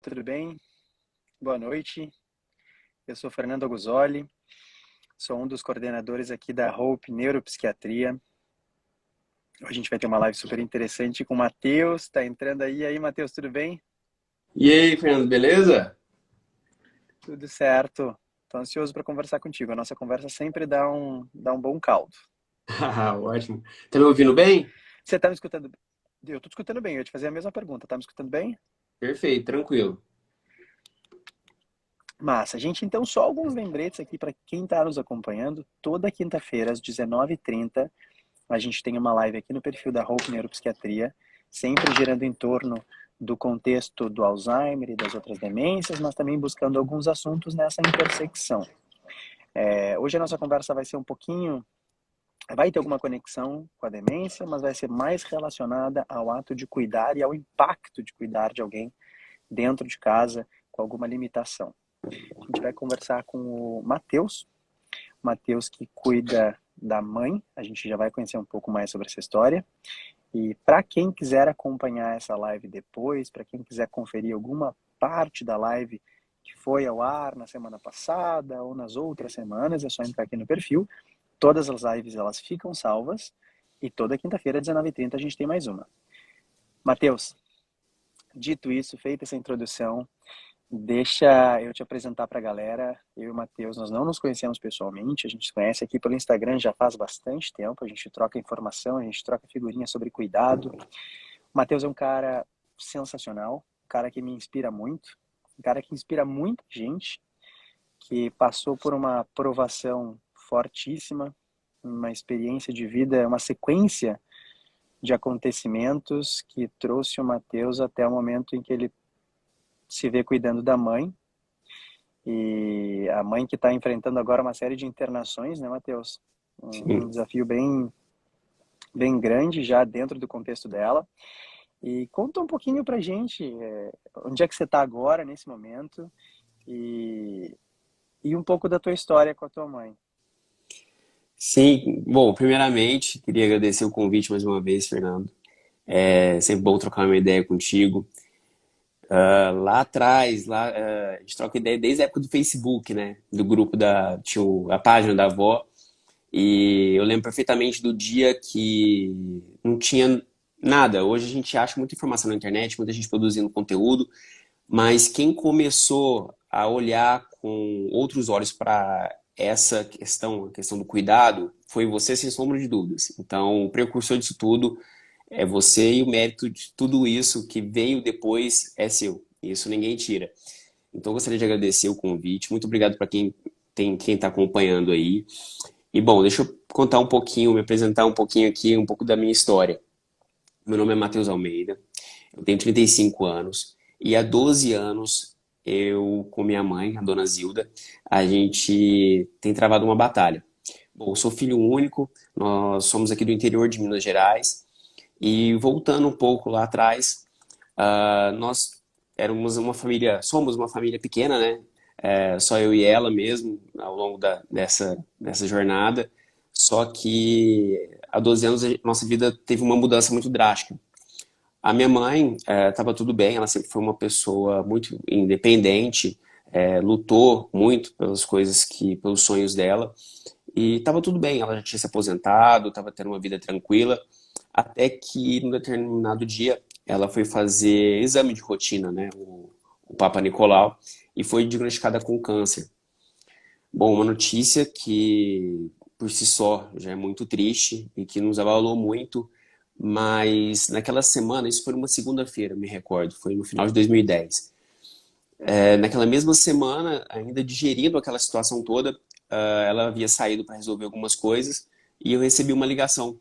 Tudo bem? Boa noite. Eu sou Fernando Aguzoli, sou um dos coordenadores aqui da Hope Neuropsiquiatria. Hoje a gente vai ter uma live super interessante com o Matheus. Tá entrando aí. E aí, Matheus, tudo bem? E aí, Fernando, beleza? Tudo certo. Tô ansioso para conversar contigo. A nossa conversa sempre dá um bom caldo. Ah, ótimo. Tá me ouvindo bem? Você tá me escutando? Eu tô te escutando bem. Eu ia te fazer a mesma pergunta. Tá me escutando bem? Perfeito, tranquilo. Massa. Gente, então, só alguns lembretes aqui para quem está nos acompanhando. Toda quinta-feira, às 19h30, a gente tem uma live aqui no perfil da Hope Neuropsiquiatria, sempre girando em torno do contexto do Alzheimer e das outras demências, mas também buscando alguns assuntos nessa intersecção. Hoje a nossa conversa vai ser um pouquinho, vai ter alguma conexão com a demência, mas vai ser mais relacionada ao ato de cuidar e ao impacto de cuidar de alguém dentro de casa com alguma limitação. A gente vai conversar com o Matheus que cuida da mãe, a gente já vai conhecer um pouco mais sobre essa história. E para quem quiser acompanhar essa live depois, para quem quiser conferir alguma parte da live que foi ao ar na semana passada ou nas outras semanas, é só entrar aqui no perfil. Todas as lives elas ficam salvas e toda quinta-feira, às 19h30, a gente tem mais uma. Matheus, dito isso, feita essa introdução, deixa eu te apresentar para a galera. Eu e o Matheus, nós não nos conhecemos pessoalmente, a gente se conhece aqui pelo Instagram já faz bastante tempo, a gente troca informação, a gente troca figurinhas sobre cuidado. O Matheus é um cara sensacional, um cara que me inspira muito, um cara que inspira muita gente, que passou por uma provação fortíssima, uma experiência de vida, uma sequência de acontecimentos que trouxe o Matheus até o momento em que ele se vê cuidando da mãe, e a mãe que está enfrentando agora uma série de internações, né, Matheus? Um Sim. desafio bem grande já dentro do contexto dela. E conta um pouquinho pra gente, onde é que você está agora, nesse momento, e, e um pouco da tua história com a tua mãe. Sim, bom, primeiramente, queria agradecer o convite mais uma vez, Fernando. É sempre bom trocar uma ideia contigo. Lá atrás, a gente troca ideia desde a época do Facebook, né? Do grupo tinha a página da avó. E eu lembro perfeitamente do dia que não tinha nada. Hoje a gente acha muita informação na internet, muita gente produzindo conteúdo. Mas quem começou a olhar com outros olhos para essa questão, a questão do cuidado, foi você, sem sombra de dúvidas. Então, o precursor disso tudo é você e o mérito de tudo isso que veio depois é seu. Isso ninguém tira. Então, eu gostaria de agradecer o convite. Muito obrigado para quem está acompanhando aí. E bom, deixa eu contar um pouquinho, me apresentar um pouquinho aqui, um pouco da minha história. Meu nome é Matheus Almeida, eu tenho 35 anos e há 12 anos eu, com minha mãe, a dona Zilda, a gente tem travado uma batalha. Bom, eu sou filho único, nós somos aqui do interior de Minas Gerais e voltando um pouco lá atrás, nós somos uma família pequena, né? Só eu e ela mesmo ao longo dessa jornada. Só que há 12 anos nossa vida teve uma mudança muito drástica. A minha mãe estava tudo bem, ela sempre foi uma pessoa muito independente, lutou muito pelas pelos sonhos dela, e estava tudo bem, ela já tinha se aposentado, estava tendo uma vida tranquila, até que num determinado dia ela foi fazer exame de rotina, né, o Papa Nicolau, e foi diagnosticada com câncer. Bom, uma notícia que por si só já é muito triste e que nos abalou muito, mas naquela semana, isso foi numa segunda-feira, me recordo, foi no final de 2010. Naquela mesma semana, ainda digerindo aquela situação toda, ela havia saído para resolver algumas coisas e eu recebi uma ligação.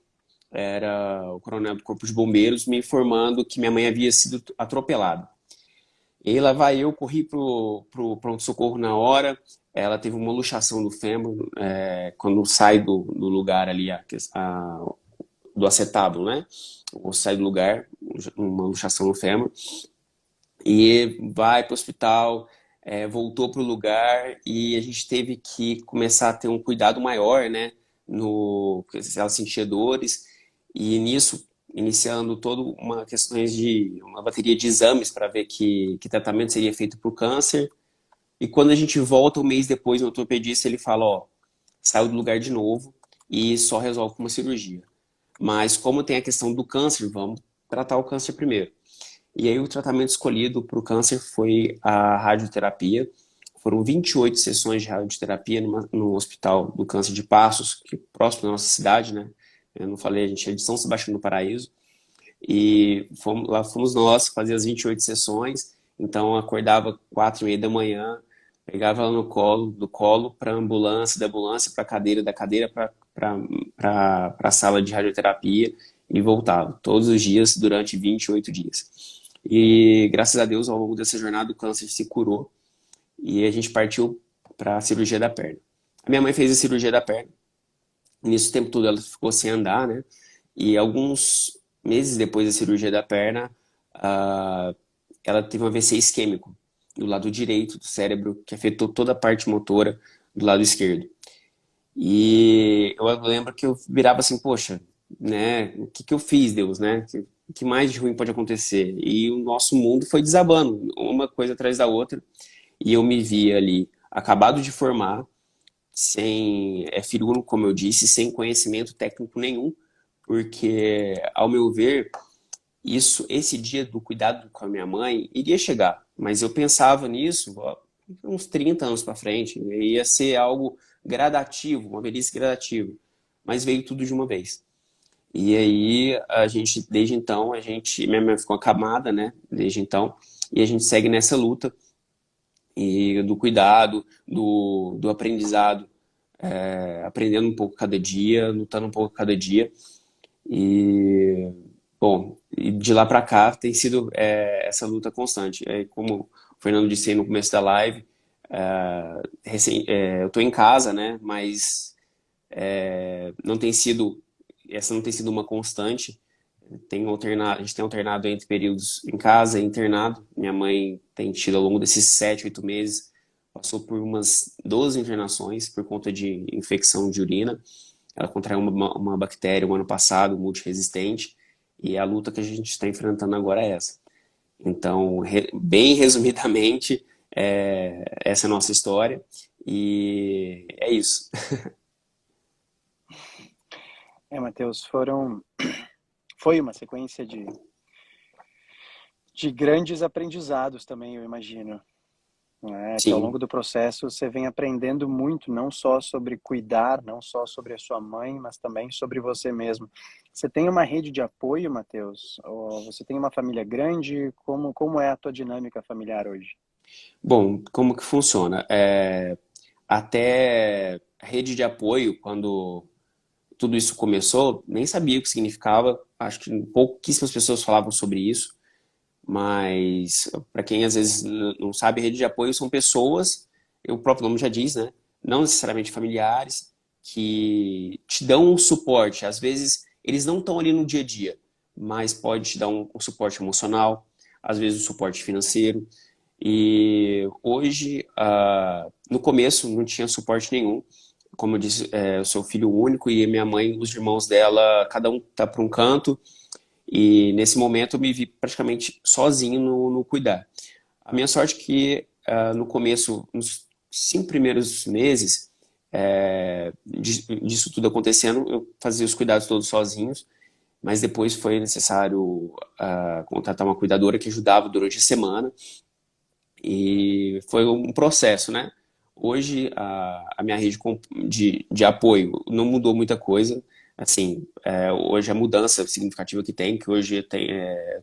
Era o coronel do Corpo de Bombeiros me informando que minha mãe havia sido atropelada. E lá vai eu, corri pro pronto-socorro na hora. Ela teve uma luxação do fêmur, quando sai do lugar ali, do acetábulo, né? Ou sai do lugar, uma luxação no fêmur. E vai pro hospital, voltou pro lugar e a gente teve que começar a ter um cuidado maior, né? Porque ela sentia dores. E nisso iniciando toda uma questões de uma bateria de exames para ver que tratamento seria feito para o câncer. E quando a gente volta um mês depois, o ortopedista ele fala, ó, saiu do lugar de novo e só resolve com uma cirurgia. Mas como tem a questão do câncer, vamos tratar o câncer primeiro. E aí o tratamento escolhido para o câncer foi a radioterapia. Foram 28 sessões de radioterapia no Hospital do Câncer de Passos, que é próximo da nossa cidade, né? Eu não falei, a gente é de São Sebastião do Paraíso. E lá fomos nós fazer as 28 sessões. Então acordava 4h30 da manhã, pegava ela no colo, do colo para a ambulância, da ambulância para a cadeira, da cadeira para a sala de radioterapia e voltava todos os dias durante 28 dias. E graças a Deus, ao longo dessa jornada, o câncer se curou e a gente partiu para a cirurgia da perna. A minha mãe fez a cirurgia da perna. Nisso tempo todo ela ficou sem andar, né? E alguns meses depois da cirurgia da perna, ela teve um AVC isquêmico do lado direito do cérebro, que afetou toda a parte motora do lado esquerdo. E eu lembro que eu virava assim, poxa, né? O que que eu fiz, Deus, né? O que mais de ruim pode acontecer? E o nosso mundo foi desabando, uma coisa atrás da outra. E eu me via ali, acabado de formar, sem, filho único, como eu disse, sem conhecimento técnico nenhum, porque, ao meu ver, esse dia do cuidado com a minha mãe iria chegar, mas eu pensava nisso, ó, uns 30 anos para frente, ia ser algo gradativo, uma velhice gradativa, mas veio tudo de uma vez. E aí, desde então, minha mãe ficou acamada, né, desde então, e a gente segue nessa luta, e do cuidado, do aprendizado, aprendendo um pouco cada dia, lutando um pouco cada dia. E, bom, e de lá para cá tem sido essa luta constante. Como o Fernando disse aí no começo da live, eu estou em casa, né? Mas não tem sido, essa não tem sido uma constante. A gente tem alternado entre períodos em casa e internado. Minha mãe tem tido ao longo desses 7, 8 meses, passou por umas 12 internações por conta de infecção de urina. Ela contraiu uma bactéria o ano passado, multiresistente, e a luta que a gente está enfrentando agora é essa. Então, bem resumidamente, essa é a nossa história, e é isso. Matheus, foi uma sequência de grandes aprendizados também, eu imagino. Né? Que ao Sim. longo do processo você vem aprendendo muito, não só sobre cuidar, não só sobre a sua mãe, mas também sobre você mesmo. Você tem uma rede de apoio, Matheus? Ou você tem uma família grande? Como é a tua dinâmica familiar hoje? Bom, como que funciona? Até rede de apoio, quando tudo isso começou, nem sabia o que significava. Acho que pouquíssimas pessoas falavam sobre isso. Mas, para quem às vezes não sabe, rede de apoio são pessoas, o próprio nome já diz, né? Não necessariamente familiares, que te dão um suporte. Às vezes, eles não estão ali no dia a dia, mas pode te dar um suporte emocional, às vezes um suporte financeiro. E hoje, no começo, não tinha suporte nenhum. Como eu disse, eu sou filho único e minha mãe, os irmãos dela, cada um tá para um canto. E nesse momento eu me vi praticamente sozinho no cuidar. A minha sorte é que no começo, nos 5 primeiros meses disso tudo acontecendo, eu fazia os cuidados todos sozinhos, mas depois foi necessário contratar uma cuidadora que ajudava durante a semana e foi um processo, né? Hoje a minha rede de apoio não mudou muita coisa. Assim, hoje a mudança significativa que tem, que hoje eu tenho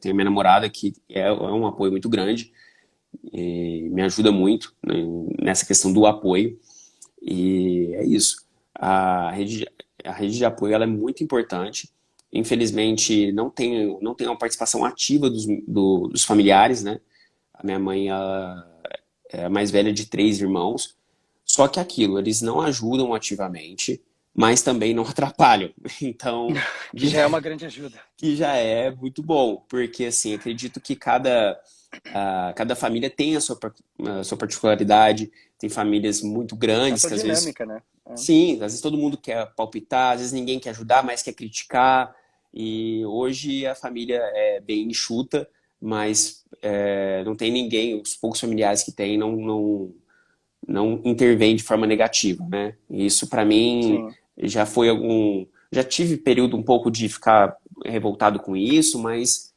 a minha namorada que é um apoio muito grande e me ajuda muito, né, nessa questão do apoio. E é isso. A rede de apoio ela é muito importante. Infelizmente, não tem uma participação ativa dos familiares, né? A minha mãe ela é a mais velha de 3 irmãos. Só que aquilo, eles não ajudam ativamente, mas também não atrapalham. Então, Que já é uma grande ajuda. que já é muito bom, porque assim, acredito que cada família tem a sua particularidade, tem famílias muito A grandes sua que às vezes, dinâmica, né? sim, às vezes todo mundo quer palpitar, às vezes ninguém quer ajudar, mas quer criticar. E hoje a família é bem enxuta, mas não tem ninguém, os poucos familiares que tem não intervém de forma negativa, né? E isso para mim Sim. já foi já tive período um pouco de ficar revoltado com isso, mas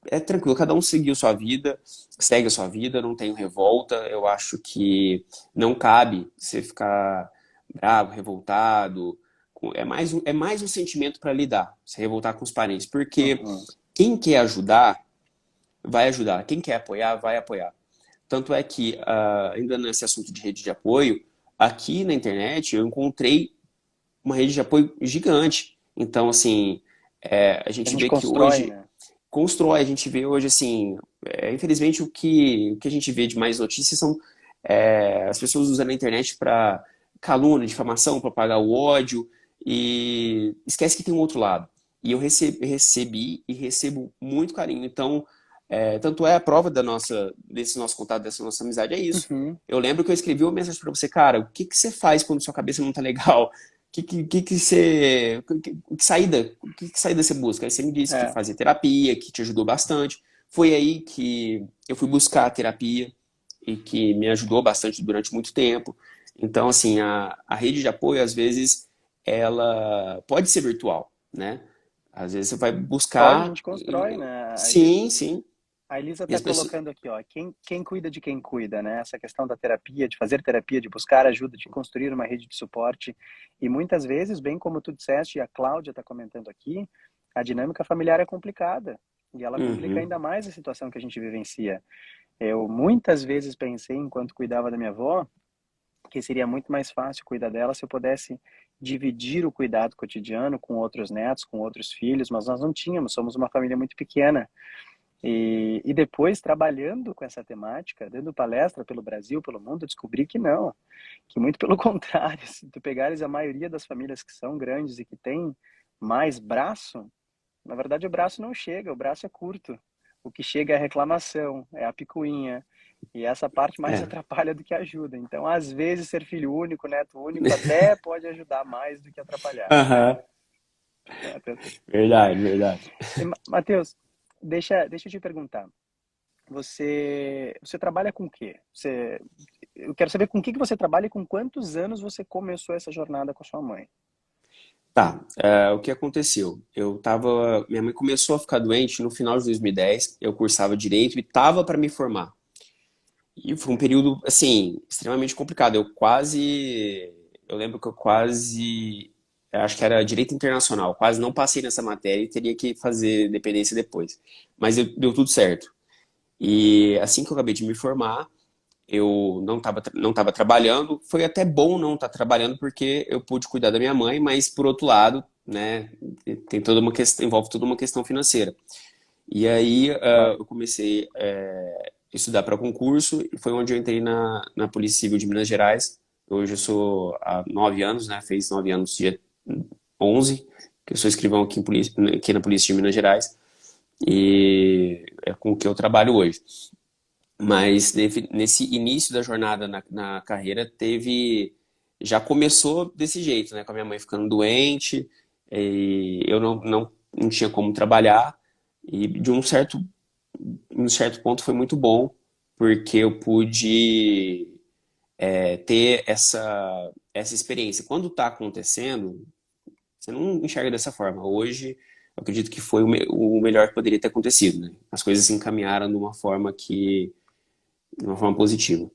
é tranquilo, cada um seguiu sua vida, segue a sua vida, não tenho revolta. Eu acho que não cabe você ficar bravo, revoltado. É mais um sentimento para lidar, se revoltar com os parentes, porque Uhum. quem quer ajudar, vai ajudar. Quem quer apoiar, vai apoiar. Tanto é que, ainda nesse assunto de rede de apoio, aqui na internet eu encontrei uma rede de apoio gigante. Então, assim, a A gente gente vê que constrói, hoje né? constrói, a gente vê hoje, assim, infelizmente o que a gente vê de mais notícias são as pessoas usando a internet para calúnia, difamação, propagar o ódio e esquece que tem um outro lado. E eu recebi e recebo muito carinho. Então, tanto é a prova desse nosso contato, dessa nossa amizade, é isso. Uhum. Eu lembro que eu escrevi uma mensagem para você, cara, o que que você faz quando sua cabeça não tá legal? Que você. Que saída você busca? Aí você me disse que É. fazia terapia, que te ajudou bastante. Foi aí que eu fui buscar a terapia e que me ajudou bastante durante muito tempo. Então, assim, a rede de apoio, às vezes, ela pode ser virtual, né? Às vezes você vai Pode, a buscar. gente constrói, né? Sim, sim. A Elisa E está as pessoas. colocando aqui, ó, quem cuida de quem cuida, né? Essa questão da terapia, de fazer terapia, de buscar ajuda, de construir uma rede de suporte. E muitas vezes, bem como tu disseste, e a Cláudia está comentando aqui, a dinâmica familiar é complicada. E ela complica Uhum, ainda mais a situação que a gente vivencia. Eu muitas vezes pensei, enquanto cuidava da minha avó, que seria muito mais fácil cuidar dela se eu pudesse dividir o cuidado cotidiano com outros netos, com outros filhos, mas nós não tínhamos, somos uma família muito pequena. E depois, trabalhando com essa temática, dando palestra pelo Brasil, pelo mundo, descobri que não, que muito pelo contrário, se tu pegares a maioria das famílias que são grandes e que têm mais braço, na verdade o braço não chega, o braço é curto. O que chega é a reclamação, é a picuinha, e essa parte mais é. atrapalha do que ajuda. Então, às vezes, ser filho único, neto único, até pode ajudar mais do que atrapalhar. Aham. Né? Verdade, verdade. E, Matheus, deixa eu te perguntar. Você trabalha com o quê? Eu quero saber com o que que você trabalha e com quantos anos você começou essa jornada com a sua mãe. Tá, o que aconteceu? Minha mãe começou a ficar doente no final de 2010, eu cursava direito e tava para me formar. E foi um período, assim, extremamente complicado. Eu lembro que eu acho que era direito internacional, quase não passei nessa matéria e teria que fazer dependência depois. Mas deu tudo certo. E assim que eu acabei de me formar, eu não tava trabalhando. Foi até bom não estar trabalhando porque eu pude cuidar da minha mãe, mas por outro lado, né, tem toda uma questão, envolve toda uma questão financeira. E aí Claro. eu comecei a estudar para concurso e foi onde eu entrei na Polícia Civil de Minas Gerais. Hoje eu sou há 9 anos, né? Fez 9 anos dia 11 que eu sou escrivão aqui na Polícia de Minas Gerais e é com o que eu trabalho hoje. Mas nesse início da jornada na carreira já começou desse jeito, né? Com a minha mãe ficando doente, e eu não tinha como trabalhar. E de um certo ponto foi muito bom, porque eu pude ter essa experiência. Quando está acontecendo, você não enxerga dessa forma. Hoje, eu acredito que foi o melhor que poderia ter acontecido, né? As coisas se encaminharam de uma forma positiva.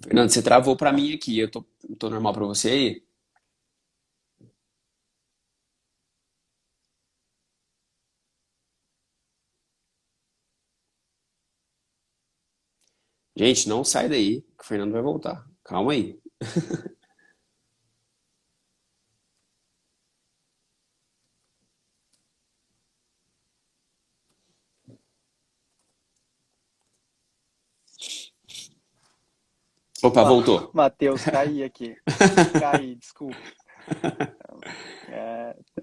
Fernando, você travou pra mim aqui. Tô normal pra você aí? Gente, não sai daí, que o Fernando vai voltar. Calma aí. Opa, voltou. Matheus, caí aqui. Caí, desculpe.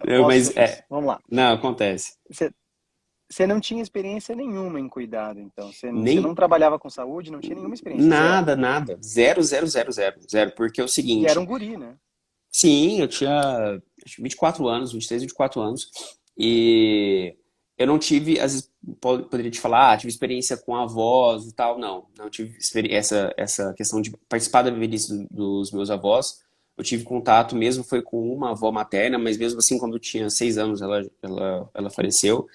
Eu, Ossos mas do ofício. Vamos lá. não, acontece. Você não tinha experiência nenhuma em cuidado, então. Você não Nem trabalhava com saúde, não tinha nenhuma experiência, zero. nada, nada. Zero, zero, zero, zero, zero. Porque é o E era um seguinte, guri, né? sim, eu tinha acho que 24 anos, 23, 24 anos, e eu não tive, às vezes, poderia te falar, tive experiência com avós e tal, não. Não tive essa questão de participar da velhice dos meus avós. Eu tive contato mesmo, foi com uma avó materna, mas mesmo assim, quando eu tinha 6 anos, ela faleceu.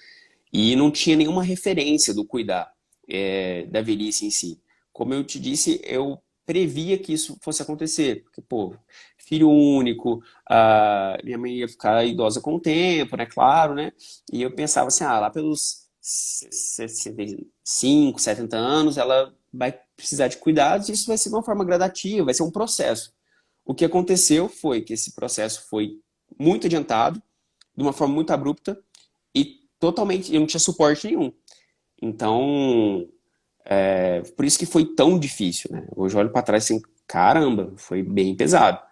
E não tinha nenhuma referência do cuidar da velhice em si. Como eu te disse, eu previa que isso fosse acontecer. Porque, pô, filho único, minha mãe ia ficar idosa com o tempo, né? Claro, né? E eu pensava assim, lá pelos 65, 70 anos, ela vai precisar de cuidados e isso vai ser de uma forma gradativa, vai ser um processo. O que aconteceu foi que esse processo foi muito adiantado, de uma forma muito abrupta, e totalmente, eu não tinha suporte nenhum. Então, por isso que foi tão difícil, né? Hoje eu olho para trás assim, caramba, foi bem pesado.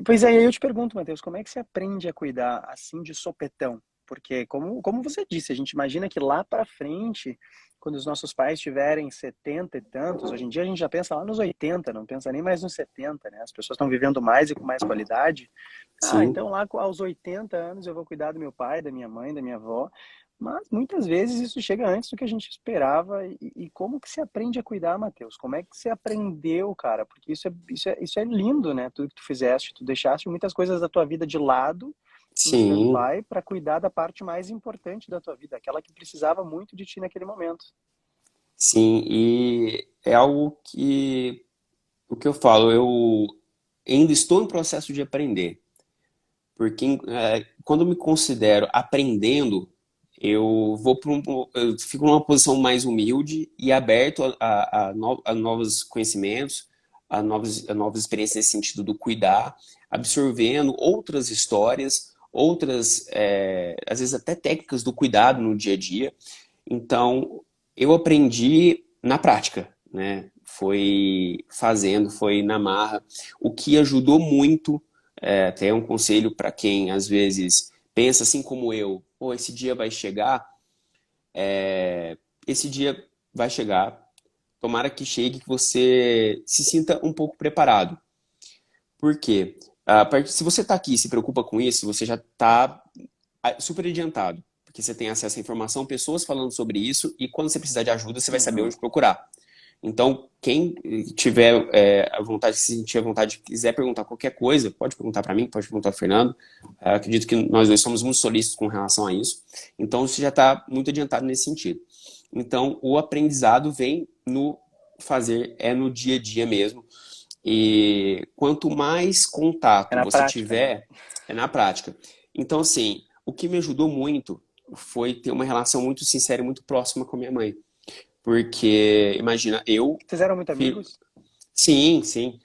Pois é, aí eu te pergunto, Matheus, como é que você aprende a cuidar assim de sopetão? Porque, como você disse, a gente imagina que lá para frente, quando os nossos pais tiverem 70 e tantos, hoje em dia a gente já pensa lá nos 80, não pensa nem mais nos 70, né? As pessoas estão vivendo mais e com mais qualidade. Sim, Então lá aos 80 anos eu vou cuidar do meu pai, da minha mãe, da minha avó. Mas muitas vezes isso chega antes do que a gente esperava. E como que se aprende a cuidar, Matheus? Como é que você aprendeu, cara? Porque isso é lindo, né? Tudo que tu fizeste, tu deixaste muitas coisas da tua vida de lado em sim, stand-by para cuidar da parte mais importante da tua vida, aquela que precisava muito de ti naquele momento. sim. E é algo que, o que eu falo, eu ainda estou em processo de aprender. Porque quando eu me considero aprendendo, eu fico numa posição mais humilde e aberto a novos conhecimentos, a novas experiências nesse sentido do cuidar, absorvendo outras histórias, outras, às vezes até técnicas do cuidado no dia a dia. Então, eu aprendi na prática, né? Foi fazendo, foi na marra, o que ajudou muito, até um conselho para quem às vezes pensa assim como eu, pô, esse dia vai chegar, esse dia vai chegar, tomara que chegue, que você se sinta um pouco preparado. Por quê? Se você está aqui e se preocupa com isso, você já está super adiantado, porque você tem acesso à informação, pessoas falando sobre isso, e quando você precisar de ajuda, você vai saber Uhum. onde procurar. Então, quem tiver a vontade, se sentir a vontade, quiser perguntar qualquer coisa, pode perguntar para mim, pode perguntar para o Fernando. Acredito que nós dois somos muito solícitos com relação a isso. Então, você já está muito adiantado nesse sentido. Então, o aprendizado vem no fazer, é no dia a dia mesmo. E quanto mais É contato na você prática, né? tiver, é na prática. Então, assim, o que me ajudou muito foi ter uma relação muito sincera e muito próxima com a minha mãe. Porque, imagina, eu, Vocês eram muito filho. amigos? Sim, sim.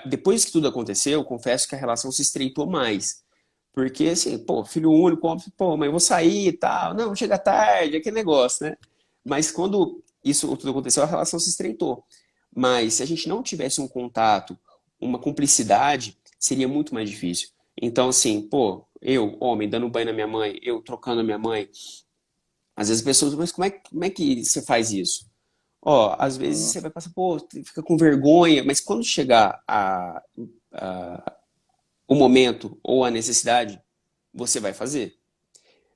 Depois que tudo aconteceu, eu confesso que a relação se estreitou mais. Porque, assim, pô, filho único, óbvio, pô, mas eu vou sair e tal. Não, chega tarde, aquele negócio, né? Mas quando isso tudo aconteceu, a relação se estreitou. Mas se a gente não tivesse um contato, uma cumplicidade, seria muito mais difícil. Então, assim, pô, eu, homem, dando banho na minha mãe, eu trocando a minha mãe, às vezes as pessoas, mas como é que você faz isso? Ó, às vezes Uhum. você vai passar, pô, fica com vergonha, mas quando chegar o momento ou a necessidade, você vai fazer.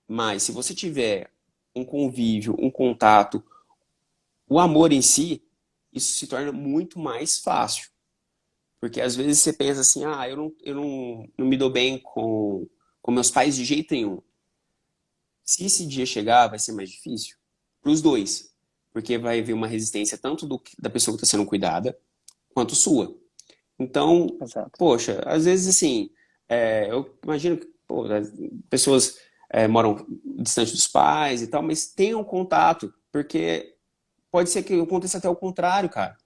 Mas se você tiver um convívio, um contato, o amor em si, isso se torna muito mais fácil. Porque às vezes você pensa assim, eu não me dou bem com meus pais de jeito nenhum. Se esse dia chegar, vai ser mais difícil para os dois. Porque vai haver uma resistência tanto da pessoa que está sendo cuidada, quanto sua. Então, Exato. poxa, às vezes assim, eu imagino que pô, as pessoas moram distante dos pais e tal, mas tenham contato, porque pode ser que aconteça até o contrário, cara.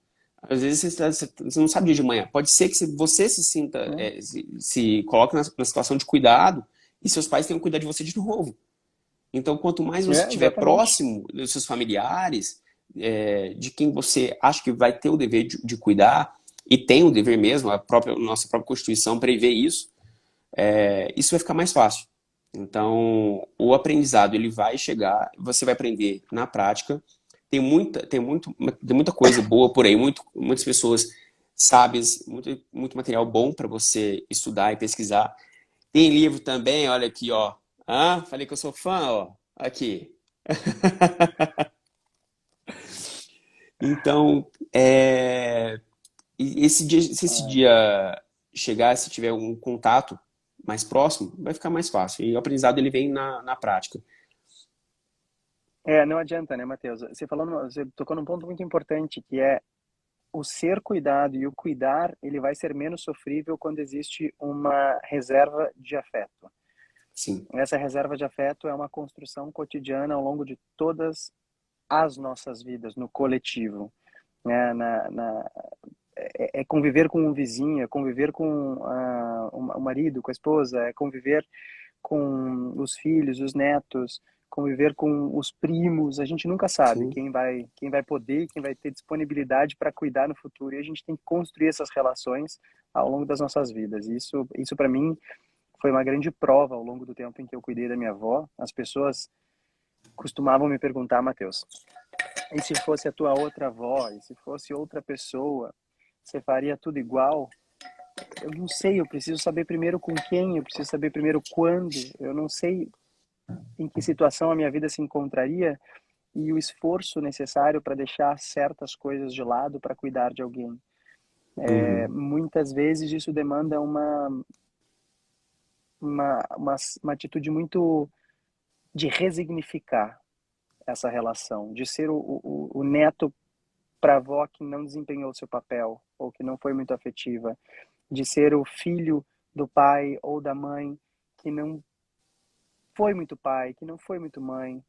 Às vezes você não sabe dia de manhã. Pode ser que você se sinta, Uhum. se coloque na situação de cuidado e seus pais tenham que cuidar de você de novo. Então, quanto mais você estiver Exatamente. próximo dos seus familiares, de quem você acha que vai ter o dever de cuidar, e tem o dever mesmo, nossa própria Constituição prevê isso, isso vai ficar mais fácil. Então, o aprendizado ele vai chegar, você vai aprender na prática. Tem muita coisa boa por aí, muitas pessoas sábias, muito material bom para você estudar e pesquisar. Tem livro também, olha aqui, ó. Ah, falei que eu sou fã, ó. Aqui. Então, se esse dia chegar, se tiver um contato mais próximo, vai ficar mais fácil. E o aprendizado ele vem na prática. Não adianta, né, Matheus? Você tocou num ponto muito importante, que é o ser cuidado e o cuidar, ele vai ser menos sofrível quando existe uma reserva de afeto. Sim. Essa reserva de afeto é uma construção cotidiana ao longo de todas as nossas vidas, no coletivo, né? É conviver com um vizinho, é conviver com o marido, com a esposa, é conviver com os filhos, os netos, conviver com os primos. A gente nunca sabe Sim. quem vai poder, quem vai ter disponibilidade para cuidar no futuro. E a gente tem que construir essas relações ao longo das nossas vidas. E isso para mim foi uma grande prova ao longo do tempo em que eu cuidei da minha avó. As pessoas costumavam me perguntar, Matheus, e se fosse a tua outra avó, e se fosse outra pessoa, você faria tudo igual? Eu não sei, eu preciso saber primeiro com quem, eu preciso saber primeiro quando, eu não sei em que situação a minha vida se encontraria e o esforço necessário para deixar certas coisas de lado para cuidar de alguém. Uhum. Muitas vezes isso demanda uma atitude muito de resignificar essa relação, de ser o neto para a avó que não desempenhou seu papel ou que não foi muito afetiva, de ser o filho do pai ou da mãe que não foi muito pai, que não foi muito mãe.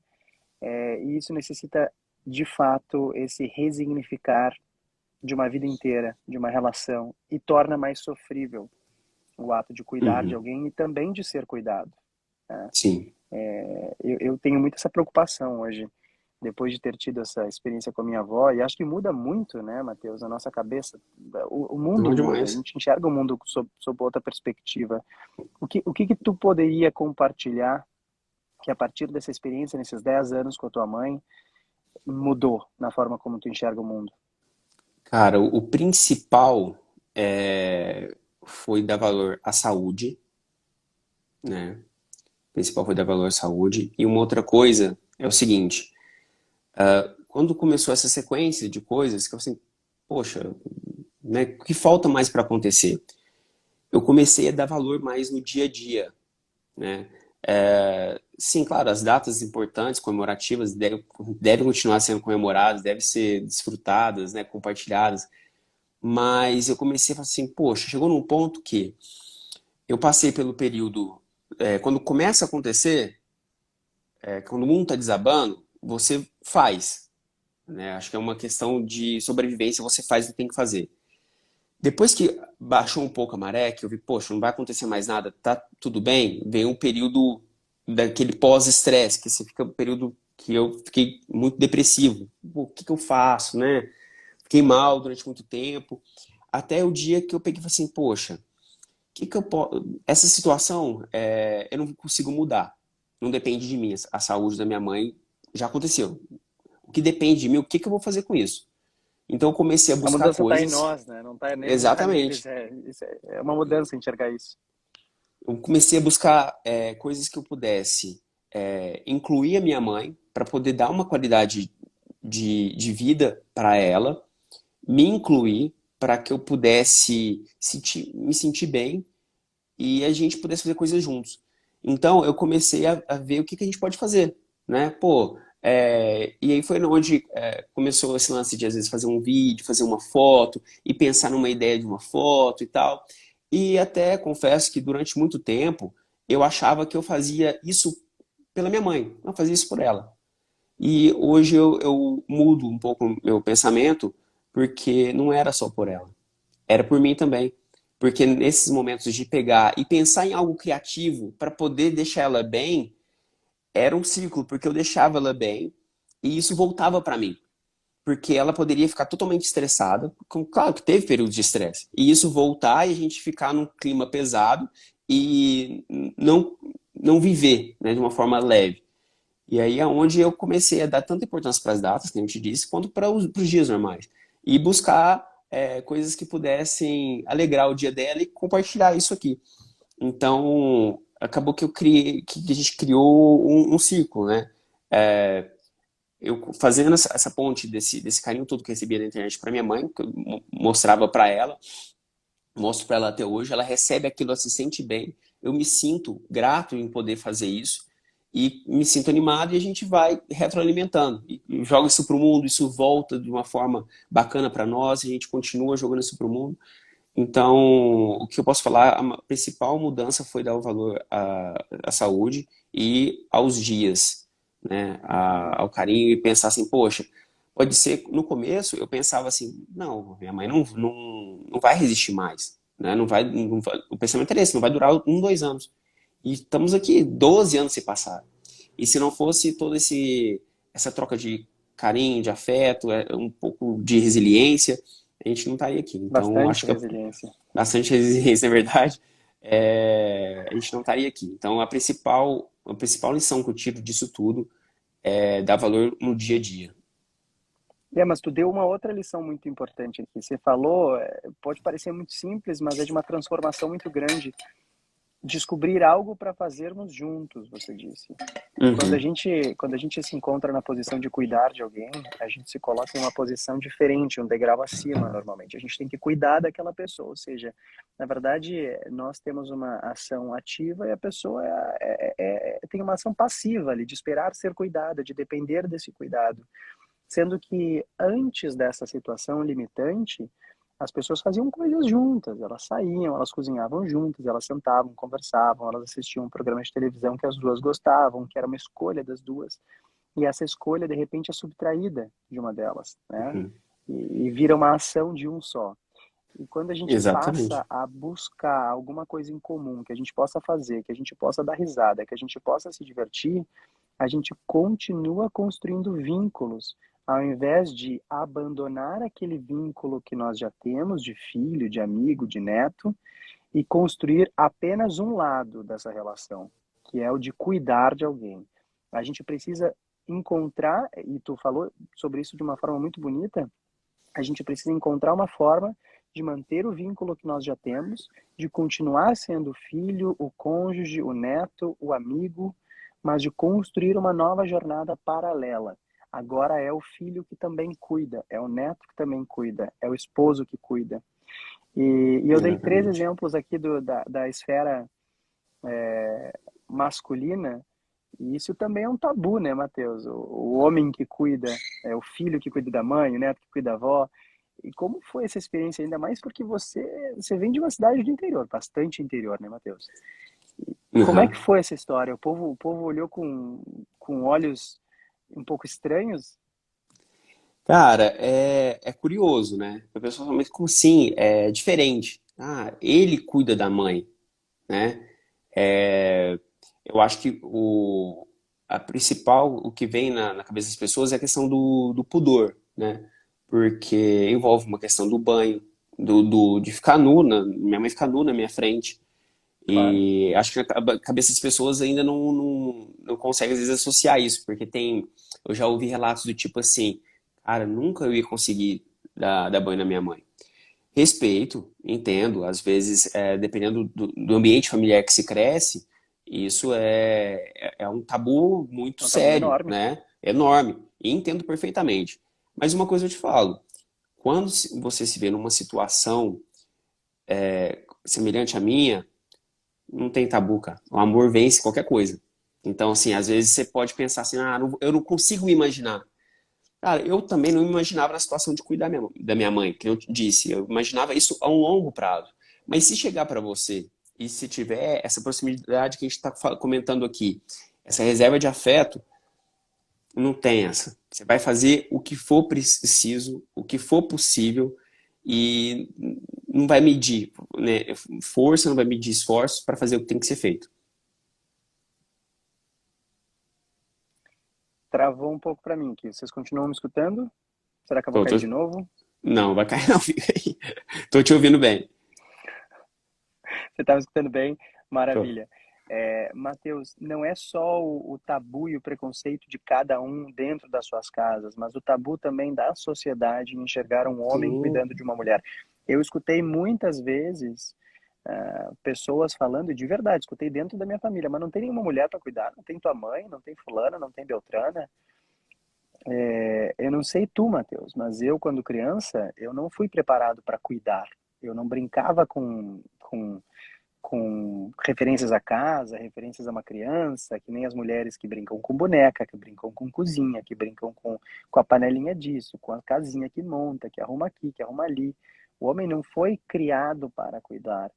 E isso necessita, de fato, esse resignificar de uma vida inteira, de uma relação, e torna mais sofrível o ato de cuidar de Uhum. alguém e também de ser cuidado. Né? Sim. Eu tenho muito essa preocupação hoje, depois de ter tido essa experiência com a minha avó, e acho que muda muito, né, Matheus, a nossa cabeça. O mundo Não muda, a demais. gente enxerga o mundo sob outra perspectiva. O que tu poderia compartilhar que a partir dessa experiência, nesses 10 anos com a tua mãe, mudou na forma como tu enxerga o mundo? Cara, o principal foi dar valor à saúde, né? O principal foi dar valor à saúde. E uma outra coisa é o seguinte, quando começou essa sequência de coisas, que eu assim, poxa, né, o que falta mais para acontecer? Eu comecei a dar valor mais no dia a dia, né? Sim, claro, as datas importantes, comemorativas, devem continuar sendo comemoradas, devem ser desfrutadas, né, compartilhadas, mas eu comecei a falar assim, poxa, chegou num ponto que eu passei pelo período, quando começa a acontecer, quando o mundo está desabando, você faz, né? Acho que é uma questão de sobrevivência, você faz o que tem que fazer. Depois que baixou um pouco a maré, que eu vi, poxa, não vai acontecer mais nada, tá tudo bem, veio um período daquele pós-estresse, que você fica um período que eu fiquei muito depressivo. Pô, o que que eu faço, né? Fiquei mal durante muito tempo, até o dia que eu peguei e falei assim, poxa, que eu posso... Essa situação, eu não consigo mudar. Não depende de mim. A saúde da minha mãe já aconteceu. O que depende de mim, o que que eu vou fazer com isso? Então eu comecei a A buscar mudança está em coisas. nós, né? Não tá neles. Exatamente. É uma mudança enxergar isso. Eu comecei a buscar coisas que eu pudesse incluir a minha mãe para poder dar uma qualidade de vida para ela, me incluir para que eu pudesse me sentir bem e a gente pudesse fazer coisas juntos. Então eu comecei a ver o que que a gente pode fazer, né? Pô, e aí foi onde começou esse lance de às vezes fazer um vídeo, fazer uma foto e pensar numa ideia de uma foto e tal. E até confesso que durante muito tempo eu achava que eu fazia isso pela minha mãe, não fazia isso por ela. E hoje eu mudo um pouco o meu pensamento porque não era só por ela, era por mim também. Porque nesses momentos de pegar e pensar em algo criativo para poder deixar ela bem, era um ciclo, porque eu deixava ela bem e isso voltava para mim. Porque ela poderia ficar totalmente estressada, claro que teve períodos de estresse, e isso voltar e a gente ficar num clima pesado e não, não viver, né, de uma forma leve. E aí é onde eu comecei a dar tanta importância para as datas, que a gente disse, quanto para os dias normais. E buscar coisas que pudessem alegrar o dia dela e compartilhar isso aqui. Então, acabou que que a gente criou um círculo, né? Eu fazendo essa ponte desse carinho todo que eu recebia da internet para minha mãe, que eu mostrava para ela, mostro para ela até hoje, ela recebe aquilo, ela se sente bem, eu me sinto grato em poder fazer isso e me sinto animado e a gente vai retroalimentando. E joga isso para o mundo, isso volta de uma forma bacana para nós, a gente continua jogando isso para o mundo. Então, o que eu posso falar, a principal mudança foi dar o valor à saúde e aos dias, né, ao carinho e pensar assim, poxa, pode ser, no começo eu pensava assim, não, minha mãe não vai resistir mais, né, o pensamento era esse, não vai durar 1, 2 anos. E estamos aqui, 12 anos se passaram. E se não fosse toda essa troca de carinho, de afeto, um pouco de resiliência, a gente não estaria aqui. Então, Bastante acho que resiliência. bastante resiliência, na verdade, a gente não estaria aqui. Então, a principal lição que eu tiro disso tudo é dar valor no dia a dia. Mas tu deu uma outra lição muito importante aqui. Você falou, pode parecer muito simples, mas é de uma transformação muito grande. Descobrir algo para fazermos juntos, você disse. Uhum, Quando a gente se encontra na posição de cuidar de alguém, a gente se coloca em uma posição diferente, um degrau acima, normalmente. A gente tem que cuidar daquela pessoa, ou seja, na verdade, nós temos uma ação ativa e a pessoa tem uma ação passiva ali, de esperar ser cuidada, de depender desse cuidado. Sendo que antes dessa situação limitante, as pessoas faziam coisas juntas, elas saíam, elas cozinhavam juntas, elas sentavam, conversavam, elas assistiam um programa de televisão que as duas gostavam, que era uma escolha das duas, e essa escolha de repente é subtraída de uma delas, né? uhum. E vira uma ação de um só. E quando a gente Exatamente. passa a buscar alguma coisa em comum que a gente possa fazer, que a gente possa dar risada, que a gente possa se divertir, a gente continua construindo vínculos, ao invés de abandonar aquele vínculo que nós já temos, de filho, de amigo, de neto, e construir apenas um lado dessa relação, que é o de cuidar de alguém. A gente precisa encontrar, e tu falou sobre isso de uma forma muito bonita, a gente precisa encontrar uma forma de manter o vínculo que nós já temos, de continuar sendo o filho, o cônjuge, o neto, o amigo, mas de construir uma nova jornada paralela. Agora é o filho que também cuida, é o neto que também cuida, é o esposo que cuida. E eu dei três Exatamente. exemplos aqui da esfera masculina, e isso também é um tabu, né, Matheus? O homem que cuida, o filho que cuida da mãe, o neto que cuida da avó. E como foi essa experiência, ainda mais porque você vem de uma cidade do interior, bastante interior, né, Matheus? Como é que Uhum. foi essa história? O povo olhou com olhos um pouco estranhos? Cara, é curioso, né? A pessoa fala, mas como assim? É diferente. Ah, ele cuida da mãe, né? É, eu acho que o que vem na cabeça das pessoas é a questão do pudor, né? Porque envolve uma questão do banho, de ficar nu, minha mãe fica nu na minha frente. Claro. E acho que a cabeça das pessoas ainda não consegue, às vezes, associar isso, porque eu já ouvi relatos do tipo assim, cara, nunca eu ia conseguir dar banho na minha mãe. Respeito, entendo, às vezes, dependendo do ambiente familiar que se cresce, isso é um tabu muito É um tabu sério, enorme. né? Enorme. E entendo perfeitamente. Mas uma coisa eu te falo, quando você se vê numa situação semelhante à minha, não tem tabu, cara. O amor vence qualquer coisa. Então, assim, às vezes você pode pensar assim, eu não consigo me imaginar. Cara, eu também não me imaginava na situação de cuidar da minha mãe, que eu disse. Eu imaginava isso a um longo prazo. Mas se chegar para você e se tiver essa proximidade que a gente está comentando aqui, essa reserva de afeto, não tem essa. Você vai fazer o que for preciso, o que for possível e não vai medir, né, força, não vai medir esforços para fazer o que tem que ser feito. Travou um pouco para mim aqui. Vocês continuam me escutando? Será que eu vou Tô, cair tô- de novo? Não, vai cair não, fica aí. Tô te ouvindo bem. Você está me escutando bem? Tô. Maravilha. Matheus, não é só o tabu e o preconceito de cada um dentro das suas casas, mas o tabu também da sociedade em enxergar um homem Sim, cuidando de uma mulher. Eu escutei muitas vezes pessoas falando, e de verdade, escutei dentro da minha família, mas não tem nenhuma mulher para cuidar, não tem tua mãe, não tem fulana, não tem Beltrana. Eu não sei tu, Matheus, mas eu, quando criança, eu não fui preparado para cuidar. Eu não brincava com referências à casa, referências a uma criança, que nem as mulheres que brincam com boneca, que brincam com cozinha, que brincam com a panelinha disso, com a casinha que monta, que arruma aqui, que arruma ali. O homem não foi criado para cuidar.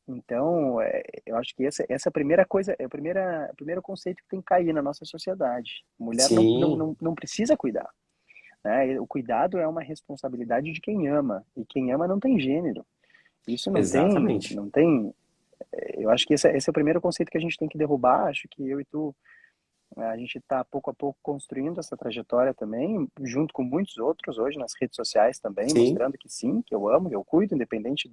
Então, eu acho que essa é a primeira coisa, é o primeiro conceito que tem que cair na nossa sociedade. Mulher sim, não precisa cuidar, né? O cuidado é uma responsabilidade de quem ama, e quem ama não tem gênero. Isso exatamente. não tem. Eu acho que esse é o primeiro conceito que a gente tem que derrubar. Acho que eu e tu, a gente está pouco a pouco construindo essa trajetória também, junto com muitos outros hoje nas redes sociais também, Sim, mostrando que sim, que eu amo, que eu cuido, independente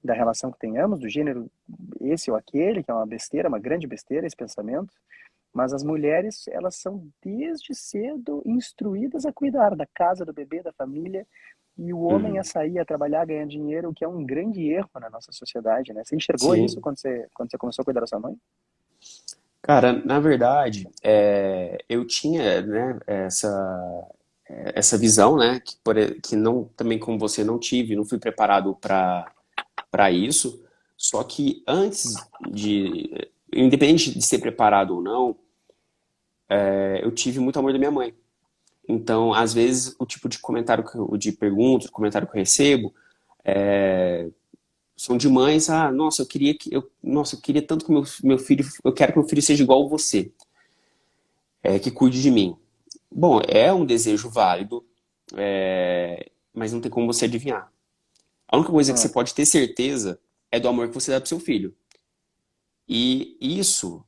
da relação que tenhamos, do gênero esse ou aquele, que é uma besteira, uma grande besteira esse pensamento. Mas as mulheres, elas são desde cedo instruídas a cuidar da casa, do bebê, da família, e o homem a uhum, sair, a trabalhar, a ganhar dinheiro, o que é um grande erro na nossa sociedade, né? Você enxergou isso sim. quando você começou a cuidar da sua mãe? Cara, na verdade, eu tinha, né, essa visão, né, que não, também como você não tive, não fui preparado para isso. Só que antes independente de ser preparado ou não, eu tive muito amor da minha mãe. Então, às vezes, o tipo de comentário de perguntas, comentário que eu recebo, são de mães, nossa, nossa, eu queria tanto que meu filho, eu quero que meu filho seja igual a você, que cuide de mim. Bom, é um desejo válido, mas não tem como você adivinhar. A única coisa que você Hum, pode ter certeza é do amor que você dá pro seu filho. E isso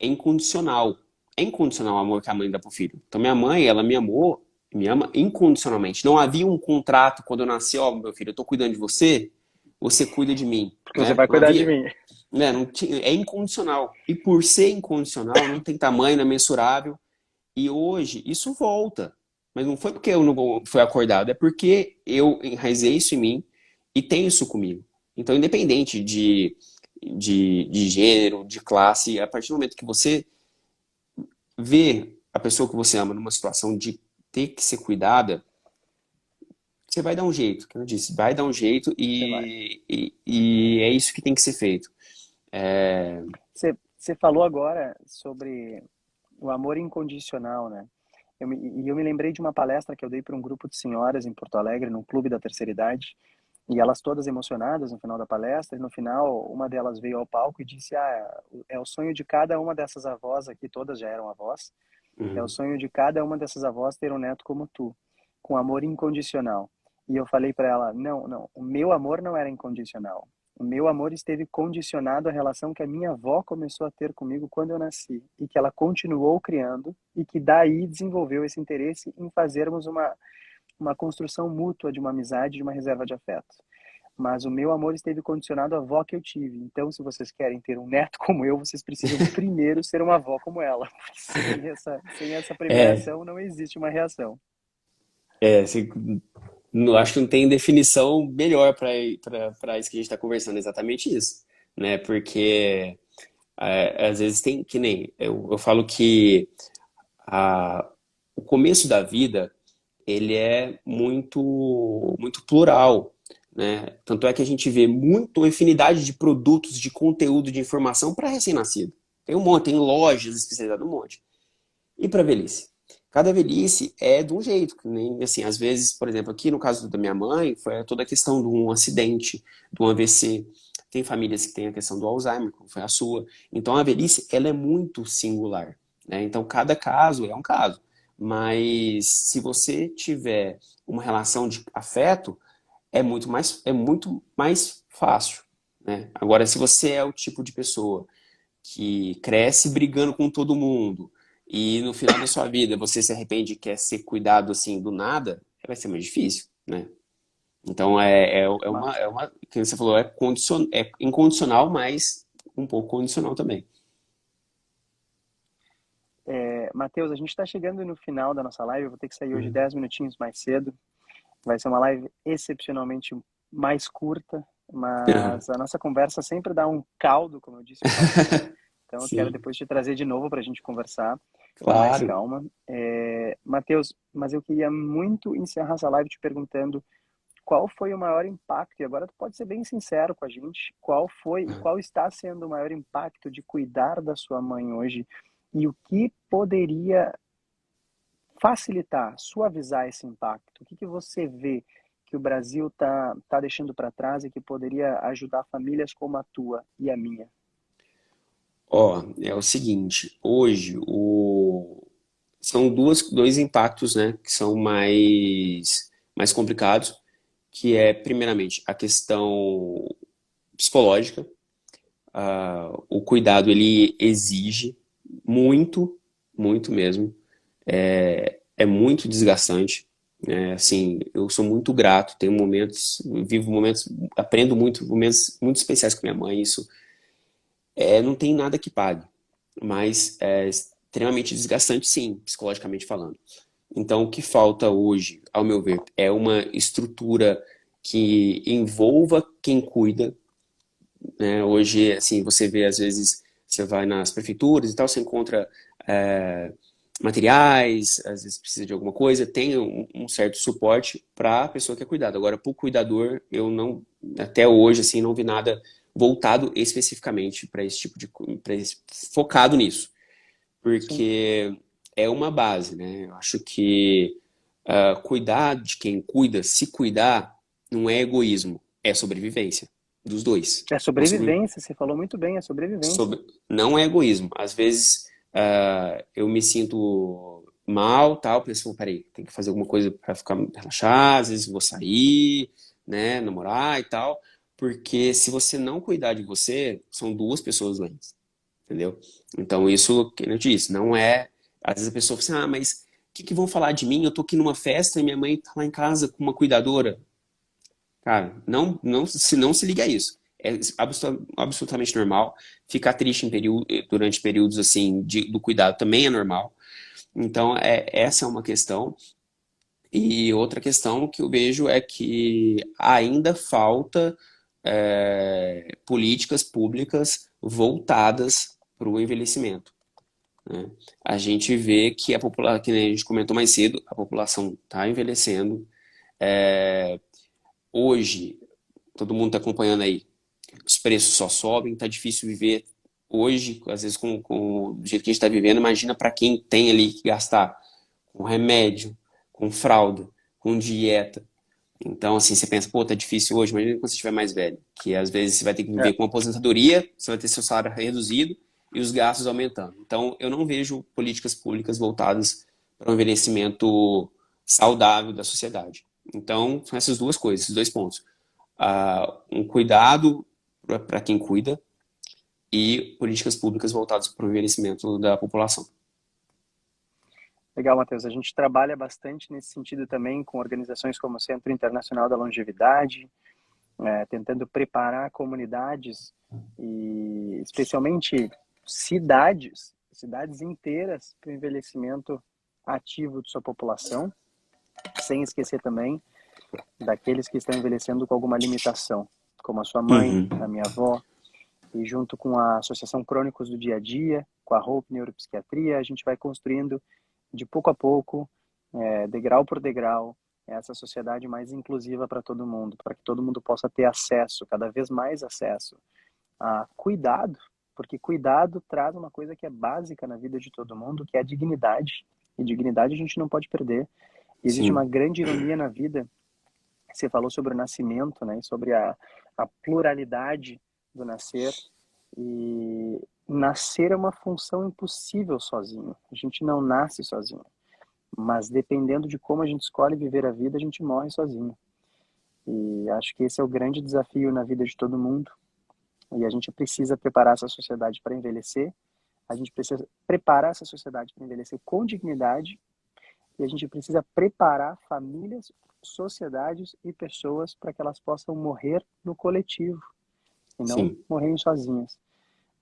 é incondicional. É incondicional o amor que a mãe dá pro filho. Então, minha mãe, ela me amou, me ama incondicionalmente. Não havia um contrato quando eu nasci, ó, meu filho, eu tô cuidando de você, você cuida de mim, porque você né? vai Não cuidar de havia. mim. Né? Não tinha, é incondicional. E por ser incondicional, não tem tamanho, não é mensurável. E hoje, isso volta. Mas não foi porque eu não fui acordado, é porque eu enraizei isso em mim e tenho isso comigo. Então, independente de gênero, de classe, a partir do momento que você vê a pessoa que você ama numa situação de ter que ser cuidada, você vai dar um jeito, como eu disse, vai dar um jeito Você vai. e é isso que tem que ser feito. É, Você falou agora sobre o amor incondicional, né? Eu me lembrei de uma palestra que eu dei para um grupo de senhoras em Porto Alegre, num clube da terceira idade, e elas todas emocionadas no final da palestra, e no final uma delas veio ao palco e disse: é o sonho de cada uma dessas avós aqui, todas já eram avós, é o uhum, sonho de cada uma dessas avós ter um neto como tu, com amor incondicional. E eu falei para ela: não, o meu amor não era incondicional. O meu amor esteve condicionado à relação que a minha avó começou a ter comigo quando eu nasci e que ela continuou criando e que daí desenvolveu esse interesse em fazermos uma construção mútua de uma amizade, de uma reserva de afeto. Mas o meu amor esteve condicionado à avó que eu tive. Então, se vocês querem ter um neto como eu, vocês precisam primeiro ser uma avó como ela. Sem essa é, premiação, não existe uma reação. assim, acho que não tem definição melhor para isso que a gente está conversando, exatamente isso, né? Porque às vezes tem, que nem, eu falo que a, o começo da vida ele é muito plural, né? Tanto é que a gente vê muito infinidade de produtos, de conteúdo, de informação para recém-nascido. Tem um monte, tem lojas especializadas, um monte. E para velhice? Cada velhice é de um jeito, que nem assim, às vezes, por exemplo, aqui no caso da minha mãe, foi toda a questão de um acidente, de um AVC. Tem famílias que têm a questão do Alzheimer, como foi a sua. Então a velhice, ela é muito singular, né? Então cada caso é um caso. Mas se você tiver uma relação de afeto, é muito mais fácil, né? Agora, se você é o tipo de pessoa que cresce brigando com todo mundo e no final da sua vida você se arrepende e quer ser cuidado assim do nada, vai ser mais difícil, né? Então é Mas, uma, que você falou, é incondicional, mas um pouco condicional também. Matheus, a gente está chegando no final da nossa live. Eu vou ter que sair hoje Uhum. 10 minutinhos mais cedo. Vai ser uma live excepcionalmente mais curta, mas a nossa conversa sempre dá um caldo, como eu disse, um caldinho. Então eu quero Sim, depois te trazer de novo para a gente conversar com mais claro. calma. Matheus, mas eu queria muito encerrar essa live te perguntando qual foi o maior impacto, e agora tu pode ser bem sincero com a gente, qual foi e qual está sendo o maior impacto de cuidar da sua mãe hoje e o que poderia facilitar, suavizar esse impacto? O que que você vê que o Brasil tá deixando para trás e que poderia ajudar famílias como a tua e a minha? Ó, é o seguinte, hoje são dois impactos, né, que são mais complicados, que é, primeiramente, a questão psicológica. O cuidado, ele exige muito, muito mesmo. É muito desgastante. Assim, eu sou muito grato, tenho momentos, vivo momentos, aprendo muito, momentos muito especiais com minha mãe. Isso não tem nada que pague, mas é extremamente desgastante, sim, psicologicamente falando. Então, o que falta hoje, ao meu ver, é uma estrutura que envolva quem cuida, né? Hoje, assim, você vê, às vezes, você vai nas prefeituras e tal, você encontra é, materiais, às vezes precisa de alguma coisa, tem um certo suporte para a pessoa que é cuidada. Agora, para o cuidador, eu não, até hoje, assim, não vi nada voltado especificamente para esse tipo de, focado nisso, Sim, porque é uma base, né? Eu acho que cuidar de quem cuida, se cuidar, não é egoísmo, é sobrevivência dos dois. é sobrevivência, você falou muito bem, é sobrevivência. Não é egoísmo. Às vezes eu me sinto mal, tal, penso, "Pô, peraí, tem que fazer alguma coisa para ficar relaxar, às vezes vou sair, né, namorar e tal, porque se você não cuidar de você, são duas pessoas doentes, entendeu? Então isso, que eu disse, não é. Às vezes a pessoa fala assim, mas o que vão falar de mim? Eu tô aqui numa festa e minha mãe tá lá em casa com uma cuidadora. Cara, não se liga a isso. É absolutamente normal. Ficar triste durante períodos assim do cuidado também é normal. Então, essa é uma questão. E outra questão que eu vejo é que ainda falta políticas públicas voltadas para o envelhecimento, né? A gente vê que a população, que nem a gente comentou mais cedo, a população está envelhecendo. Hoje, todo mundo está acompanhando aí, os preços só sobem, tá difícil viver hoje, às vezes com do jeito que a gente está vivendo, imagina para quem tem ali que gastar com remédio, com fralda, com dieta. Então, assim, você pensa, pô, tá difícil hoje, imagina quando você estiver mais velho, que às vezes você vai ter que É, viver com uma aposentadoria, você vai ter seu salário reduzido e os gastos aumentando. Então, eu não vejo políticas públicas voltadas para o envelhecimento saudável da sociedade. Então, são essas duas coisas, esses dois pontos. Um cuidado para quem cuida e políticas públicas voltadas para o envelhecimento da população. legal, Matheus. A gente trabalha bastante nesse sentido também com organizações como o Centro Internacional da Longevidade, tentando preparar comunidades e especialmente cidades inteiras para o envelhecimento ativo de sua população, sem esquecer também daqueles que estão envelhecendo com alguma limitação, como a sua mãe, Uhum. a minha avó, e junto com a Associação Crônicos do Dia a Dia, com a Hope Neuropsiquiatria, a gente vai construindo de pouco a pouco, degrau por degrau, essa sociedade mais inclusiva para todo mundo, para que todo mundo possa ter acesso, cada vez mais acesso a cuidado, porque cuidado traz uma coisa que é básica na vida de todo mundo, que é a dignidade. E dignidade a gente não pode perder. E existe uma Sim, grande ironia na vida. Você falou sobre o nascimento, né? Sobre a pluralidade do nascer. E nascer é uma função impossível sozinho. A gente não nasce sozinho. Mas dependendo de como a gente escolhe viver a vida, a gente morre sozinho. E acho que esse é o grande desafio na vida de todo mundo. E a gente precisa preparar essa sociedade para envelhecer. A gente precisa preparar essa sociedade para envelhecer com dignidade. E a gente precisa preparar famílias, sociedades e pessoas para que elas possam morrer no coletivo e não sim. morrerem sozinhas.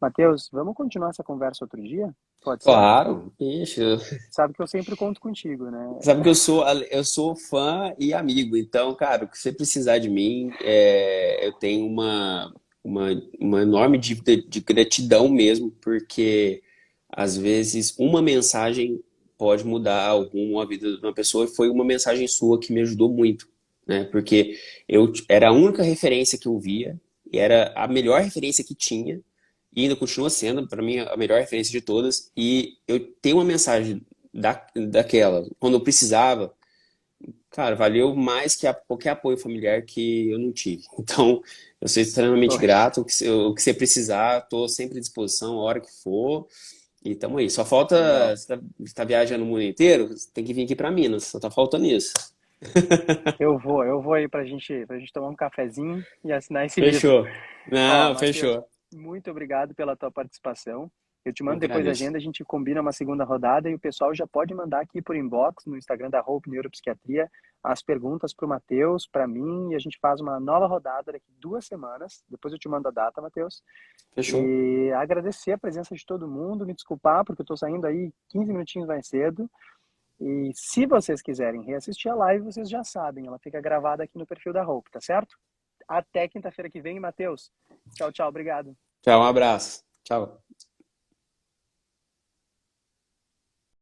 Matheus, vamos continuar essa conversa outro dia? Pode ser? Claro, ixi, Sabe que eu sempre conto contigo, né? sabe que eu sou fã e amigo, então, cara, o que você precisar de mim, eu tenho uma enorme dívida de gratidão mesmo, porque às vezes uma mensagem pode mudar o rumo, a vida de uma pessoa, e foi uma mensagem sua que me ajudou muito, né? Porque era a única referência que eu via, e era a melhor referência que tinha, e ainda continua sendo, para mim, a melhor referência de todas, e eu tenho uma mensagem daquela, quando eu precisava, cara, valeu mais que qualquer apoio familiar que eu não tive. Então, eu sou extremamente Poxa, grato. O que você precisar, estou sempre à disposição, a hora que for. E tamo aí. Só falta. legal. Você tá viajando o mundo inteiro? Você tem que vir aqui para Minas. Só tá faltando isso. Eu vou aí pra gente tomar um cafezinho e assinar esse livro. Fechou. Ó, Não, Matheus, fechou. muito obrigado pela tua participação. Eu te Eu mando que depois a agradeço. agenda, a gente combina uma segunda rodada e o pessoal já pode mandar aqui por inbox no Instagram da Hope Neuropsiquiatria as perguntas para o Matheus, para mim, e a gente faz uma nova rodada daqui 2 semanas. Depois eu te mando a data, Matheus. Fechou. E agradecer a presença de todo mundo, me desculpar porque eu estou saindo aí 15 minutinhos mais cedo. E se vocês quiserem reassistir a live, vocês já sabem, ela fica gravada aqui no perfil da Hope, tá certo? Até quinta-feira que vem, Matheus. Tchau, tchau, obrigado. Tchau, um abraço. Tchau.